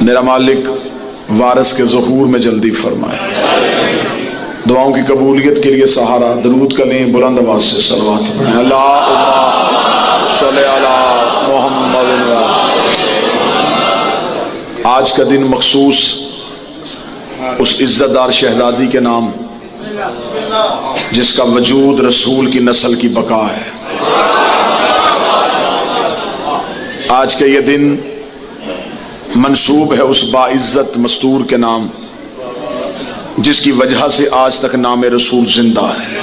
میرا مالک وارث کے ظہور میں جلدی فرمائے، دعاؤں کی قبولیت کے لیے سہارا درود کریں، بلند آواز سے صلوات پڑھیں۔ اللہم صلی علی محمد۔ آج کا دن مخصوص اس عزت دار شہزادی کے نام جس کا وجود رسول کی نسل کی بقا ہے۔ آج کا یہ دن منسوب ہے اس باعزت مستور کے نام جس کی وجہ سے آج تک نام رسول زندہ ہے۔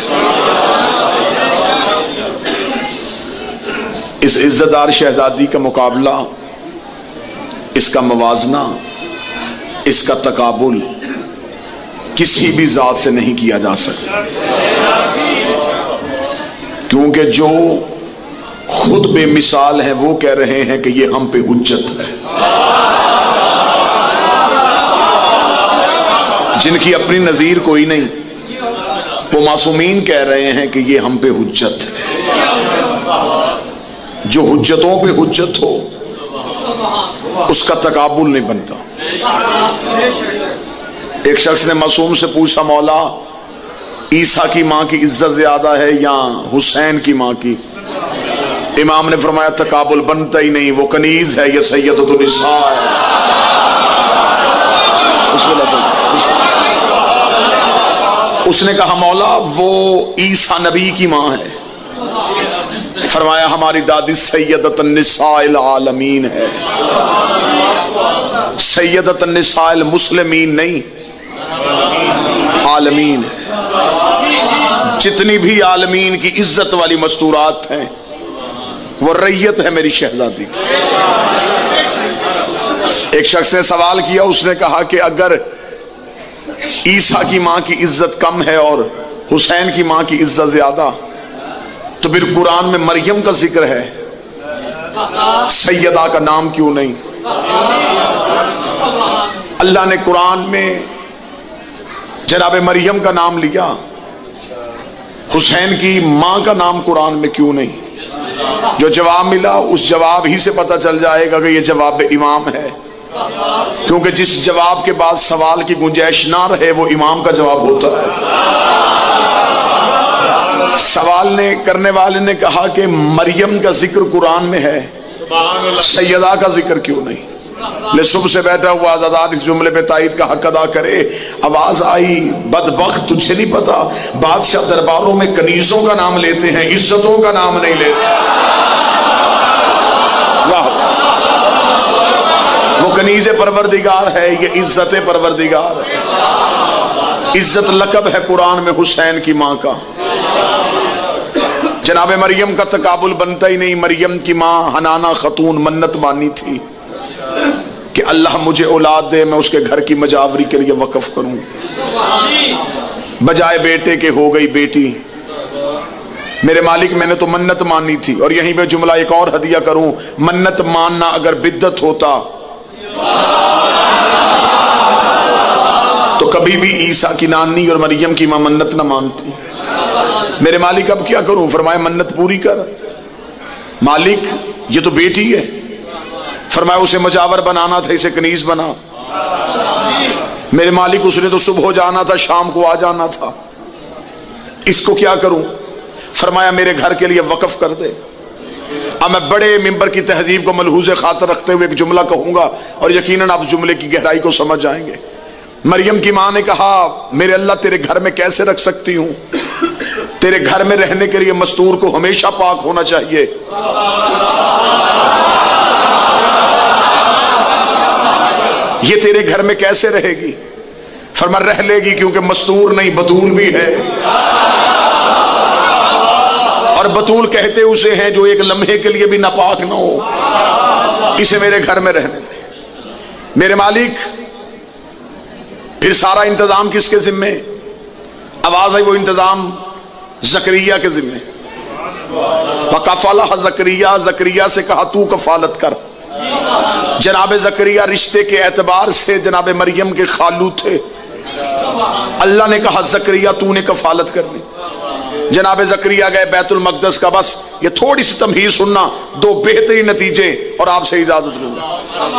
اس عزت دار شہزادی کا مقابلہ، اس کا موازنہ، اس کا تقابل کسی بھی ذات سے نہیں کیا جا سکتا، کیونکہ جو خود بے مثال ہیں وہ کہہ رہے ہیں کہ یہ ہم پہ حجت ہے، جن کی اپنی نظیر کوئی نہیں وہ معصومین کہہ رہے ہیں کہ یہ ہم پہ حجت ہے۔ جو حجتوں پہ حجت ہو اس کا تقابل نہیں بنتا۔ ایک شخص نے معصوم سے پوچھا، مولا عیسیٰ کی ماں کی عزت زیادہ ہے یا حسین کی ماں کی؟ امام نے فرمایا تقابل بنتا ہی نہیں، وہ کنیز ہے، یہ سیدۃ النساء ہے۔ اس نے کہا مولا وہ عیسیٰ نبی کی ماں ہے، فرمایا ہماری دادی سیدۃ النساء العالمین ہے، سیدۃ النساء المسلمین نہیں، عالمین ہے۔ جتنی بھی عالمین کی عزت والی مستورات ہیں وہ ریت ہے میری شہزادی کی۔ ایک شخص نے سوال کیا، اس نے کہا کہ اگر عیسیٰ کی ماں کی عزت کم ہے اور حسین کی ماں کی عزت زیادہ تو پھر قرآن میں مریم کا ذکر ہے، سیدہ کا نام کیوں نہیں؟ اللہ نے قرآن میں جناب مریم کا نام لیا، حسین کی ماں کا نام قرآن میں کیوں نہیں؟ جو جواب ملا اس جواب ہی سے پتہ چل جائے گا کہ یہ جواب امام ہے، کیونکہ جس جواب کے بعد سوال کی گنجائش نہ رہے وہ امام کا جواب ہوتا ہے۔ سوال نے کرنے والے نے کہا کہ مریم کا ذکر قرآن میں ہے، سیدہ کا ذکر کیوں نہیں؟ لے صبح سے بیٹھا ہوا آزادار اس جملے پہ تائید کا حق ادا کرے۔ آواز آئی، بدبخت تجھے نہیں پتا بادشاہ درباروں میں کنیزوں کا نام لیتے ہیں، عزتوں کا نام نہیں لیتے۔ واہ، وہ کنیز پروردگار ہے، یہ عزت پروردگار ہے۔ عزت لقب ہے قرآن میں حسین کی ماں کا۔ جناب مریم کا تقابل بنتا ہی نہیں۔ مریم کی ماں حنانہ خاتون منت مانی تھی کہ اللہ مجھے اولاد دے، میں اس کے گھر کی مجاوری کے لیے وقف کروں، بجائے بیٹے کے ہو گئی بیٹی۔ میرے مالک میں نے تو منت مانی تھی، اور یہیں پہ جملہ ایک اور ہدیہ کروں، منت ماننا اگر بدعت ہوتا تو کبھی بھی عیسیٰ کی نانی اور مریم کی ماں منت نہ مانتی۔ میرے مالک اب کیا کروں؟ فرمایا منت پوری کر۔ مالک یہ تو بیٹی ہے، فرمایا اسے مجاور بنانا تھا، اسے کنیز بنا۔ میرے مالک اس نے تو صبح ہو جانا تھا، شام کو آ جانا تھا، اس کو کیا کروں؟ فرمایا میرے گھر کے لیے وقف کر دے۔ اب میں بڑے ممبر کی تہذیب کو ملحوظ خاطر رکھتے ہوئے ایک جملہ کہوں گا اور یقیناً آپ جملے کی گہرائی کو سمجھ جائیں گے۔ مریم کی ماں نے کہا میرے اللہ تیرے گھر میں کیسے رکھ سکتی ہوں؟ تیرے گھر میں رہنے کے لیے مستور کو ہمیشہ پاک ہونا چاہیے۔ یہ تیرے گھر میں کیسے رہے گی؟ فرمایا رہ لے گی، کیونکہ مستور نہیں بطول بھی ہے، اور بطول کہتے اسے ہیں جو ایک لمحے کے لیے بھی ناپاک نہ ہو، اسے میرے گھر میں رہنے دے۔ میرے مالک پھر سارا انتظام کس کے ذمے؟ آواز آئی، وہ انتظام زکریا کے ذمے۔ وَقَفَلَهَا زکریا، زکریا سے کہا تو کفالت کر۔ جناب زکریا رشتے کے اعتبار سے جناب مریم کے خالو تھے، اللہ نے کہا زکریا تو نے کفالت کرنی۔ جناب زکریا گئے بیت المقدس کا۔ بس یہ تھوڑی سی تمہید سننا، دو بہترین نتیجے اور آپ سے اجازت لوں گا۔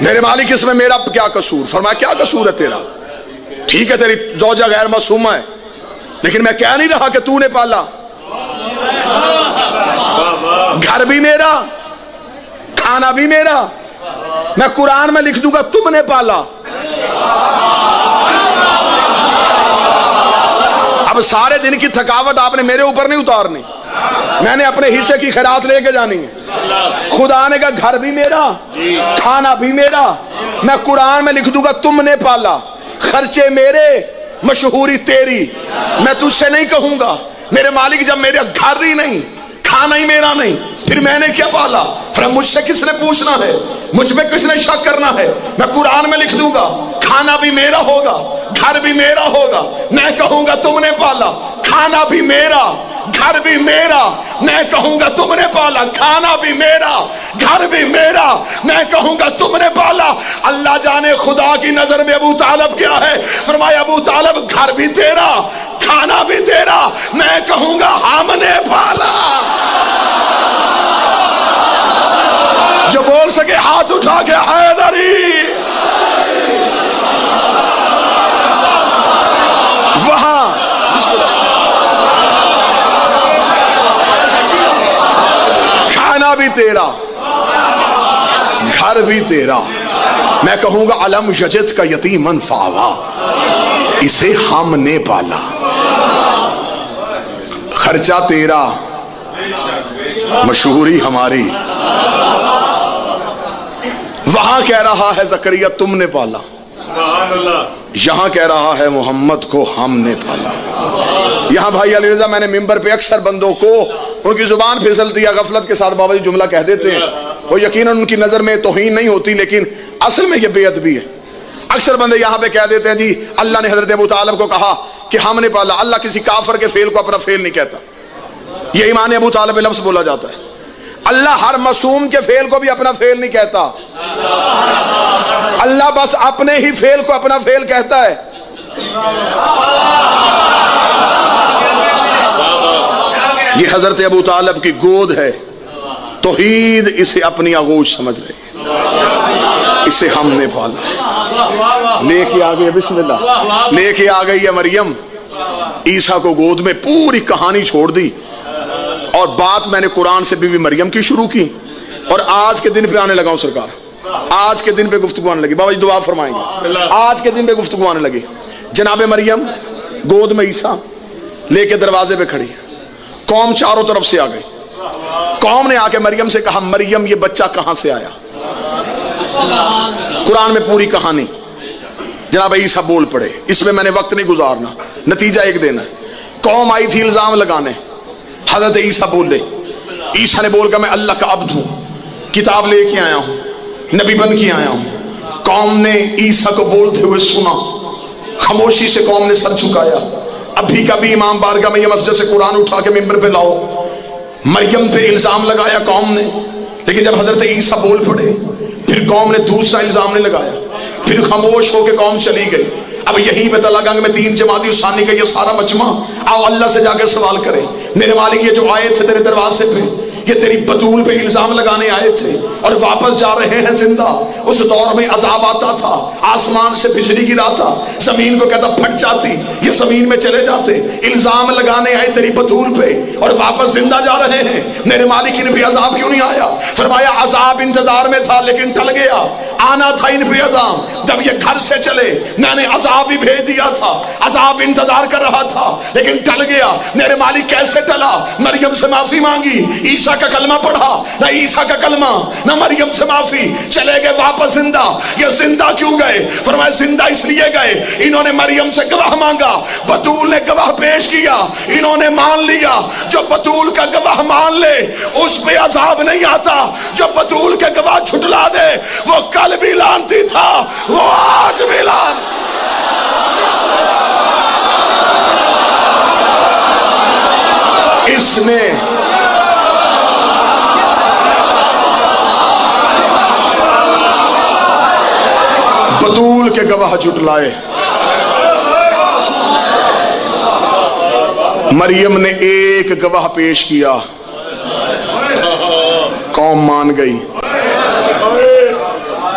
میرے مالک اس میں میرا کیا قصور؟ فرمایا کیا قصور ہے تیرا؟ ٹھیک ہے تیری زوجہ غیر معصومہ ہے، لیکن میں کہہ نہیں رہا کہ تو نے پالا، گھر بھی میرا، کھانا بھی میرا، میں قرآن میں لکھ دوں گا تم نے پالا۔ اب سارے دن کی تھکاوٹ آپ نے میرے اوپر نہیں اتارنی، میں نے اپنے حصے کی خیرات لے کے جانی ہے۔ خدا نے کہا گھر بھی میرا، کھانا بھی میرا، میں قرآن میں لکھ دوں گا تم نے پالا، خرچے میرے، مشہوری تیری، میں تجھ سے نہیں کہوں گا میرے مالک جب میرے گھر ہی نہیں، کھانا ہی میرا نہیں، پھر میں نے کیا پالا؟ پھر مجھ سے کس نے پوچھنا ہے؟ مجھ پہ کس نے شک کرنا ہے؟ میں قرآن میں لکھ دوں گا کھانا بھی میرا ہوگا، گھر بھی میرا ہوگا، میں کہوں گا تم نے پالا، کھانا بھی میرا، گھر بھی میرا، میں کہوں گا تم نے پالا، کھانا بھی میرا، گھر بھی میرا، میں کہوں گا تم نے پالا۔ اللہ جانے خدا کی نظر میں ابو طالب کیا ہے؟ فرمایا ابو طالب گھر بھی تیرا، کھانا بھی تیرا، میں کہوں گا ہم نے پالا۔ جو بول سکے ہاتھ اٹھا کے حیدری۔ وہاں کھانا بھی تیرا، گھر بھی تیرا، میں کہوں گا علم یجد کا یتیمن فآوا، اسے ہم نے پالا۔ خرچہ تیرا، مشہوری ہماری۔ وہاں کہہ رہا ہے زکریا تم نے پالا، یہاں کہہ رہا ہے محمد کو ہم نے پالا۔ یہاں بھائی علی رضا میں نے ممبر پہ اکثر بندوں کو ان کی زبان پھسلتی ہے، غفلت کے ساتھ بابا جی جملہ کہہ دیتے ہیں، وہ یقیناً ان کی نظر میں توہین نہیں ہوتی لیکن اصل میں یہ بے ادبی ہے۔ اکثر بندے یہاں پہ کہہ دیتے ہیں جی اللہ نے حضرت ابو طالب کو کہا کہ ہم نے پالا۔ اللہ کسی کافر کے فعل کو اپنا فعل نہیں کہتا، یہی معنی ابو طالب لفظ بولا جاتا ہے۔ اللہ ہر معصوم کے فعل کو بھی اپنا فعل نہیں کہتا، اللہ بس اپنے ہی فعل کو اپنا فعل کہتا ہے۔ یہ حضرت ابو طالب کی گود ہے، توحید اسے اپنی آغوش سمجھ رہی، اسے ہم نے پالا۔ لے کے آ گئی، بسم اللہ، لے کے آ گئی ہے مریم عیسیٰ کو گود میں، پوری کہانی چھوڑ دی اور بات میں نے قرآن سے بی بی مریم کی شروع کی اور آج کے دن پہ آنے لگا ہوں سرکار، آج کے دن پہ گفتگو آنے لگی۔ بابا جی دعا فرمائیں گے، آج کے دن پہ گفتگو آنے لگی۔ جناب مریم گود میں عیسیٰ لے کے دروازے پہ کھڑی، قوم چاروں طرف سے آ گئی۔ قوم نے آ کے مریم سے کہا مریم یہ بچہ کہاں سے آیا؟ قرآن میں پوری کہانی جناب عیسیٰ بول پڑے، اس میں میں نے وقت نہیں گزارنا، نتیجہ ایک دینا ہے۔ قوم آئی تھی الزام لگانے، حضرت عیسیٰ بولے، عیسیٰ نے بول کر میں اللہ کا عبد ہوں، کتاب لے کے آیا ہوں، نبی بن کے آیا ہوں۔ قوم نے عیسیٰ کو بولتے ہوئے سنا، خاموشی سے قوم نے سر جھکایا۔ ابھی کبھی امام بارگاہ میں یہ مسجد سے قرآن اٹھا کے ممبر پہ لاؤ، مریم پہ الزام لگایا قوم نے، لیکن جب حضرت عیسیٰ بول پڑے پھر قوم نے دوسرا الزام نہیں لگایا، پھر خاموش ہو کے قوم چلی گئی۔ اب یہی میں طلع گنگ میں 3 جمادی ثانی کا یہ سارا مجمع آؤ اللہ سے جا کے سوال کریں، میرے مالک یہ جو آئے تھے تیرے دروازے پہ یہ تیری بطول پہ الزام لگانے آئے تھے اور واپس جا رہے ہیں زندہ۔ اس دور میں عذاب آتا تھا، آسمان سے بجلی گرا تھا، زمین کو کہتا پھٹ جاتی، یہ زمین میں چلے جاتے۔ الزام لگانے آئے تیری بطول پہ اور واپس زندہ جا رہے ہیں، میرے مالک ان پہ عذاب کیوں نہیں آیا؟ فرمایا عذاب انتظار میں تھا لیکن ٹل گیا، آنا تھا ان پہ عذاب۔ جب یہ گھر سے چلے میں نے عذاب بھی بھیج دیا تھا، عذاب انتظار کر رہا تھا لیکن ٹل گیا۔ میرے مالک کیسے ٹلا؟ مریم سے معافی مانگی، عیسیٰ کا کلمہ پڑھا، نہ عیسیٰ کا کلمہ نہ مریم سے معافی، چلے گئے واپس زندہ۔ یہ زندہ کیوں گئے؟ فرمایا زندہ اس لیے گئے انہوں نے مریم سے گواہ مانگا، بطول نے گواہ پیش کیا، انہوں نے مان لیا۔ جو بطول کا گواہ مان لے اس پہ عذاب نہیں آتا، جو بطول کے گواہ چھٹلا دے وہ کل بھی لانتی تھا، وہ آج بھی لانتی۔ اس نے بطول کے گواہ جھٹلائے، مریم نے ایک گواہ پیش کیا، قوم مان گئی۔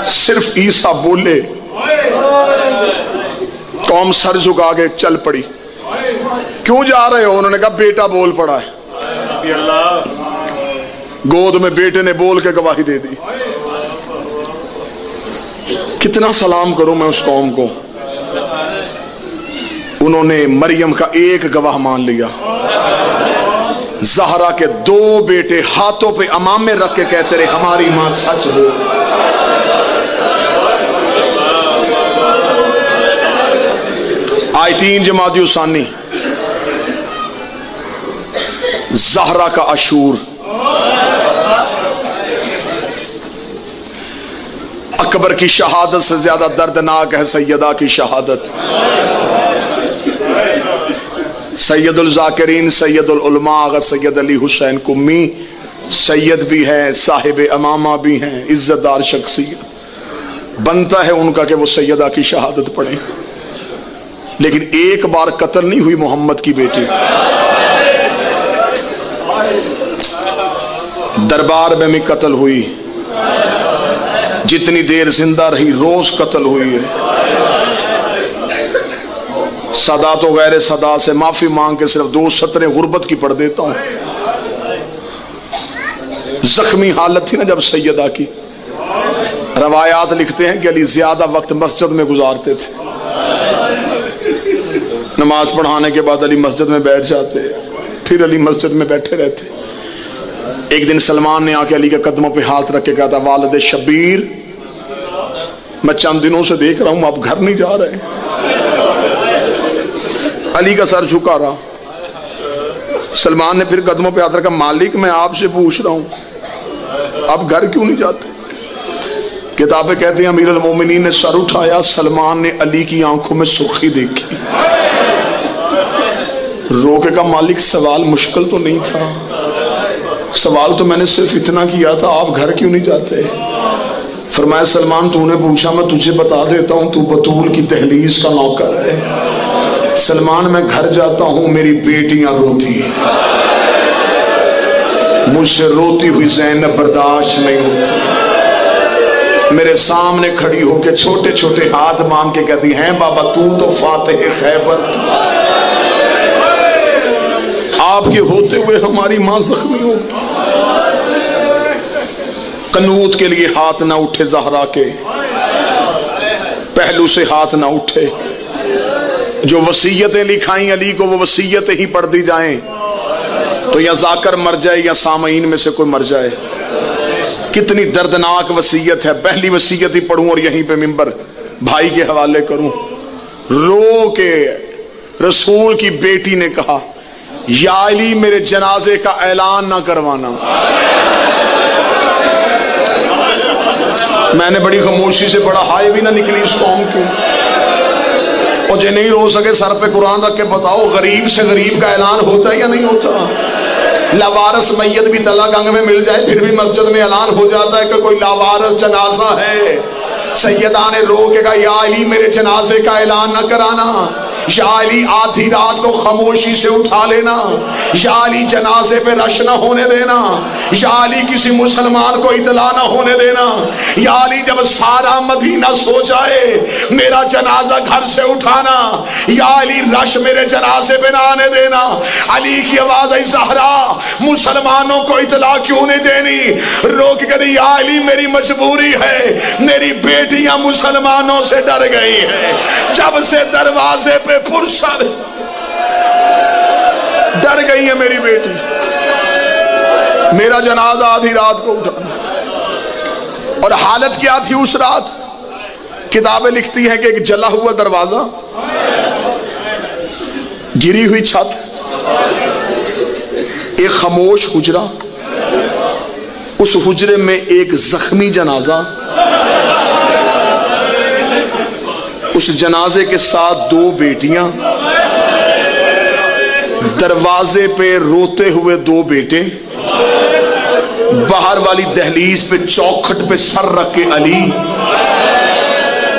صرف عیسیٰ بولے قوم سر جھکا کے چل پڑی. کیوں جا رہے ہو؟ انہوں نے کہا بیٹا بول پڑا ہے. گود میں بیٹے نے بول کے گواہی دے دی. کتنا سلام کروں میں اس قوم کو. انہوں نے مریم کا ایک گواہ مان لیا. زہرا کے 2 بیٹے ہاتھوں پہ امامے رکھ کے کہتے رہے ہماری ماں سچ ہو. آئی 3 جمادی الثانی زہرا کا عاشور. اکبر کی شہادت سے زیادہ دردناک ہے سیدہ کی شہادت. سید الذاکرین، سید العلماء آغا سید علی حسین قمی سید بھی ہے، صاحب امامہ بھی ہیں، عزت دار شخصیت. بنتا ہے ان کا کہ وہ سیدہ کی شہادت پڑھیں، لیکن ایک بار قتل نہیں ہوئی محمد کی بیٹی. دربار میں بھی قتل ہوئی، جتنی دیر زندہ رہی روز قتل ہوئی ہے. صدا تو غیر صدا سے معافی مانگ کے صرف 2 سطریں غربت کی پڑھ دیتا ہوں. زخمی حالت تھی نا جب سیدہ کی. روایات لکھتے ہیں کہ علی زیادہ وقت مسجد میں گزارتے تھے. نماز پڑھانے کے بعد علی مسجد میں بیٹھ جاتے، پھر علی مسجد میں بیٹھے رہتے. ایک دن سلمان نے آ کے علی کے قدموں پہ ہاتھ رکھ کے کہا تھا والد شبیر میں چند دنوں سے دیکھ رہا ہوں آپ گھر نہیں جا رہے. علی کا سر جھکا رہا. سلمان نے پھر قدموں پہ ہاتھ رکھا مالک میں آپ سے پوچھ رہا ہوں آپ گھر کیوں نہیں جاتے. کتابیں کہتے ہیں امیر المومنین نے سر اٹھایا، سلمان نے علی کی آنکھوں میں سرخی دیکھی، رو کے کہا مالک سوال مشکل تو نہیں تھا، سوال تو میں نے صرف اتنا کیا تھا آپ گھر کیوں نہیں جاتے. فرمایا سلمان تو نے پوچھا میں تجھے بتا دیتا ہوں تو بطول کی دہلیز کا نوکر ہے. سلمان میں گھر جاتا ہوں میری بیٹیاں روتی ہیں، مجھ سے روتی ہوئی زینب برداشت نہیں ہوتی. میرے سامنے کھڑی ہو کے چھوٹے چھوٹے ہاتھ مانگ کے کہتی ہیں بابا تو فاتح خیبر تھا، آپ کے ہوتے ہوئے ہماری ماں زخمی ہو. قنوت کے لیے ہاتھ نہ اٹھے زہرا کے، پہلو سے ہاتھ نہ اٹھے. جو وصیتیں لکھائیں علی کو وہ وصیتیں ہی پڑھ دی جائیں تو یا ذاکر مر جائے یا سامعین میں سے کوئی مر جائے. کتنی دردناک وصیت ہے. پہلی وصیت ہی پڑھوں اور یہیں پہ منبر بھائی کے حوالے کروں. رو کے رسول کی بیٹی نے کہا یا علی میرے جنازے کا اعلان نہ کروانا. میں نے بڑی خاموشی سے پڑھا ہائے بھی نہ نکلی اس قوم کیوں. اور جو نہیں رو سکے سر پہ قرآن رکھ کے بتاؤ غریب سے غریب کا اعلان ہوتا ہے یا نہیں ہوتا. لاوارث میت بھی تلا گنگ میں مل جائے پھر بھی مسجد میں اعلان ہو جاتا ہے کہ کوئی لاوارث جنازہ ہے. سیدہ نے رو کے کہا یا علی میرے جنازے کا اعلان نہ کرانا، یا علی آدھی رات کو خاموشی سے اٹھا لینا، یا علی جنازے پہ رش نہ ہونے دینا، یا علی کسی مسلمان کو اطلاع نہ ہونے دینا، یا علی جب سارا مدینہ سو جائے میرا جنازہ گھر سے اٹھانا، یا علی رش میرے جنازے پہ نہ آنے دینا. علی کی آواز آئی زہرا مسلمانوں کو اطلاع کیوں نہیں دینی. روک کر یا علی میری مجبوری ہے، میری بیٹیاں مسلمانوں سے ڈر گئی ہیں. جب سے دروازے پہ پرسر ڈر گئی ہے میری بیٹی. میرا جنازہ آدھی رات کو اٹھانا. اور حالت کیا تھی اس رات؟ کتابیں لکھتی ہیں کہ ایک جلا ہوا دروازہ، گری ہوئی چھت، ایک خاموش حجرہ، اس حجرے میں ایک زخمی جنازہ، اس جنازے کے ساتھ 2 بیٹیاں، دروازے پہ روتے ہوئے 2 بیٹے، باہر والی دہلیز پہ چوکھٹ پہ سر رکھ کے علی،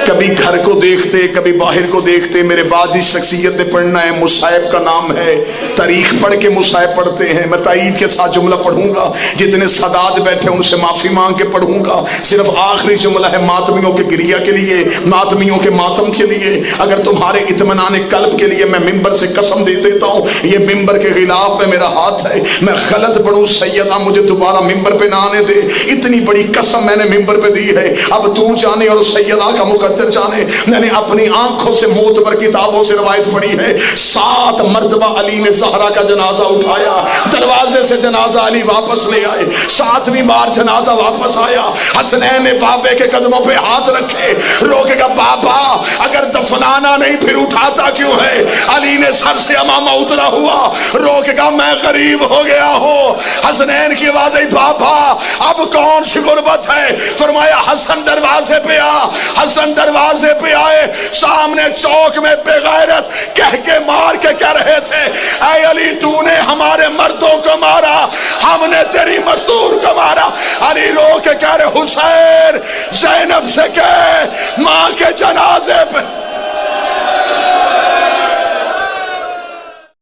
کبھی گھر کو دیکھتے کبھی باہر کو دیکھتے. میرے بعد اس شخصیت نے پڑھنا ہے, مصعب کا نام ہے, تاریخ پڑھ کے مصعب پڑھتے ہیں. میں تائید کے ساتھ جملہ پڑھوں گا, جتنے سادات بیٹھے ان سے معافی مانگ کے پڑھوں گا. صرف آخری جملہ ہے ماتمیوں کے گریہ کے لیے, ماتمیوں کے ماتم کے لیے. اگر تمہارے اطمینان قلب کے لیے میں ممبر سے قسم دے دیتا ہوں, یہ ممبر کے غلاف میں میرا ہاتھ ہے, میں غلط پڑھوں سیدہ مجھے دوبارہ ممبر پہ نہ آنے دے. اتنی بڑی قسم میں نے ممبر پہ دی ہے. اب تو جانے اور سیدہ کا مقدر جانے, میں نے اپنی آنکھوں سے معتبر کتابوں سے روایت پڑھی ہے, 7 مرتبہ علی نے زہرا کا جنازہ اٹھایا, دروازے سے جنازہ علی واپس لے آئے, 7ویں بار جنازہ واپس آیا, حسنین نے بابے کے قدموں پہ ہاتھ رکھے, روکے گا بابا اگر دفنانا نہیں پھر اٹھاتا کیوں ہے؟ علی نے سر سے امامہ اترا ہوا, روکے گا میں غریب ہو گیا ہوں. حسنین کی آواز ہے بابا اب کون سی غربت ہے؟ فرمایا حسن دروازے پہ آ. حسن دروازے پہ آئے, سامنے چوک میں بے غیرت کہہ کے مار کے کہہ رہے تھے, اے علی تو نے ہمارے مردوں کو مارا, ہم نے تیری مزدور کو مارا. علی رو کے کہہ رہے حسین زینب سے کہہ ماں کے جنازے پہ